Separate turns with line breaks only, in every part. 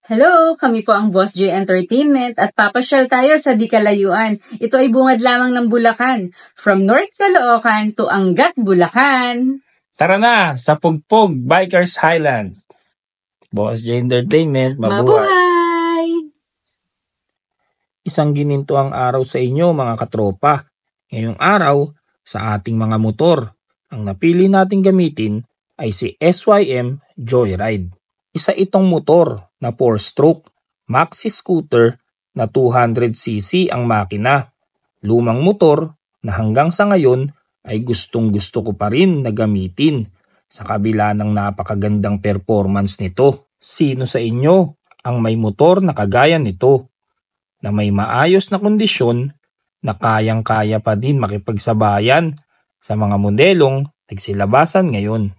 Hello, kami po ang Boss J Entertainment at papasyal tayo sa di kalayuan. Ito ay bungad lamang ng Bulacan. From North Caloocan to Angat, Bulacan.
Tara na sa Pugpog Bikers Highland. Boss J Entertainment,
Mabuhay!
Isang gininto ang araw sa inyo mga katropa. Ngayong araw, sa ating mga motor, ang napili nating gamitin ay si SYM Joyride. Isa itong motor na 4-stroke maxi scooter na 200cc ang makina. Lumang motor na hanggang sa ngayon ay gustong-gusto ko pa rin na gamitin sa kabila ng napakagandang performance nito. Sino sa inyo ang may motor na kagaya nito na may maayos na kondisyon na kayang-kaya pa din makipagsabayan sa mga modelong nagsilabasan ngayon?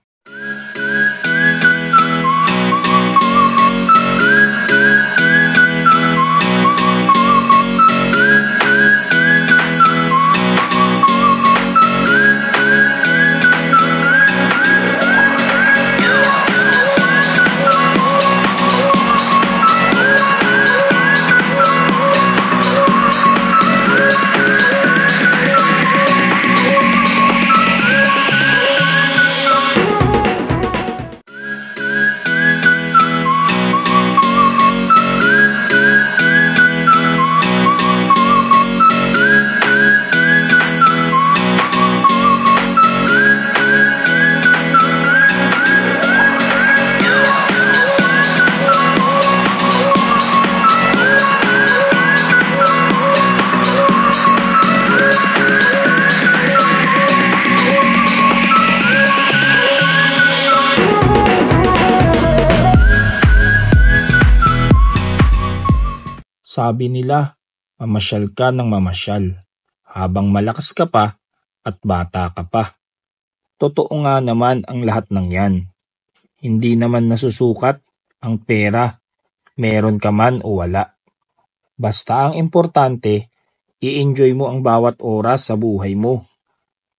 Sabi nila, mamasyal ka ng mamasyal, habang malakas ka pa at bata ka pa. Totoo nga naman ang lahat ng yan. Hindi naman nasusukat ang pera, meron ka man o wala. Basta ang importante, i-enjoy mo ang bawat oras sa buhay mo.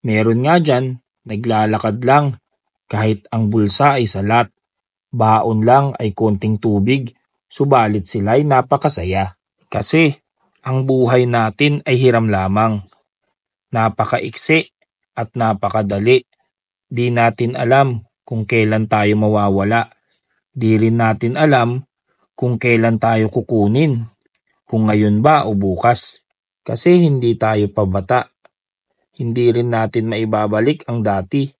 Meron nga dyan, naglalakad lang, kahit ang bulsa ay salat. Baon lang ay konting tubig, subalit sila'y napakasaya. Kasi ang buhay natin ay hiram lamang. Napakaiksi at napakadali. Di natin alam kung kailan tayo mawawala. Di rin natin alam kung kailan tayo kukunin. Kung ngayon ba o bukas. Kasi hindi tayo pabata. Hindi rin natin maibabalik ang dati.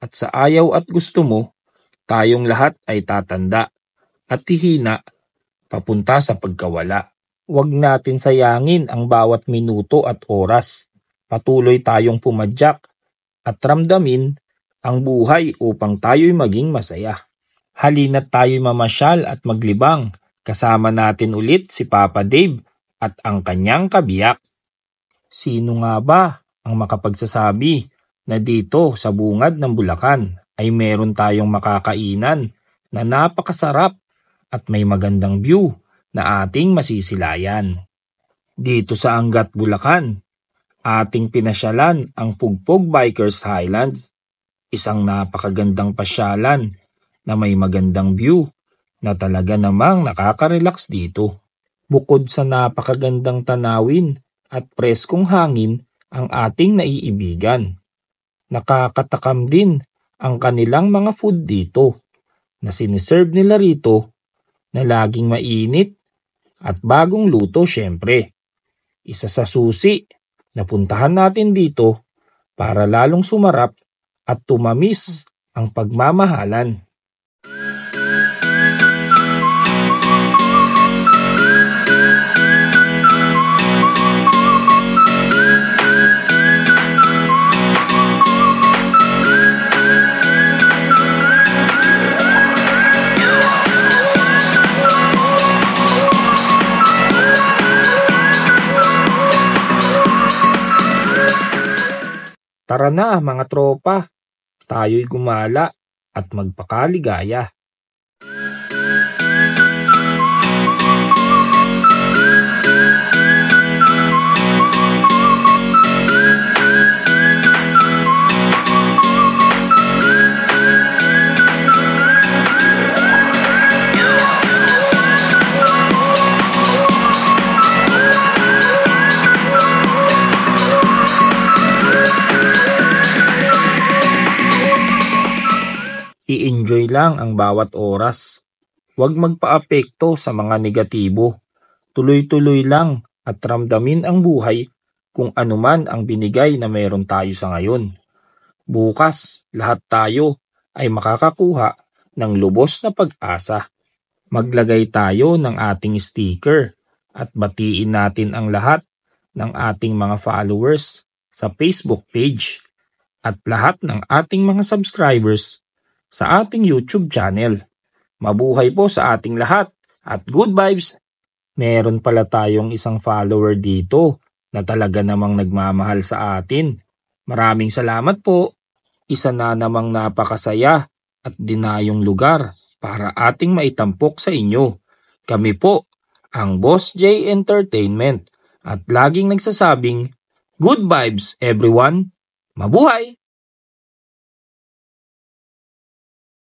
At sa ayaw at gusto mo, tayong lahat ay tatanda at hihina papunta sa pagkawala. Huwag natin sayangin ang bawat minuto at oras. Patuloy tayong pumadyak at ramdamin ang buhay upang tayo'y maging masaya. Halina't tayo'y mamasyal at maglibang. Kasama natin ulit si Papa Dave at ang kanyang kabiyak. Sino nga ba ang makapagsasabi na dito sa bungad ng Bulacan ay meron tayong makakainan na napakasarap at may magandang view na ating masisilayan? Dito sa Angat, Bulacan, ating pinasyalan ang Pugpog Bikers Highlands, isang napakagandang pasyalan na may magandang view na talaga namang nakaka-relax dito. Bukod sa napakagandang tanawin at preskong hangin ang ating naiibigan, nakakatakam din ang kanilang mga food dito na siniserve nila rito na laging mainit at bagong luto syempre. Isa sa susi na puntahan natin dito para lalong sumarap at tumamis ang pagmamahalan. Tara na mga tropa, tayo'y gumala at magpakaligaya. I-enjoy lang ang bawat oras. Huwag magpaapekto sa mga negatibo. Tuloy-tuloy lang at ramdamin ang buhay kung anuman ang binigay na meron tayo sa ngayon. Bukas, lahat tayo ay makakakuha ng lubos na pag-asa. Maglagay tayo ng ating sticker at batiin natin ang lahat ng ating mga followers sa Facebook page at lahat ng ating mga subscribers sa ating YouTube channel. Mabuhay po sa ating lahat at good vibes! Meron pala tayong isang follower dito na talaga namang nagmamahal sa atin. Maraming salamat po! Isa na namang napakasaya at dinayong lugar para ating maitampok sa inyo. Kami po ang Boss J Entertainment at laging nagsasabing, good vibes everyone! Mabuhay!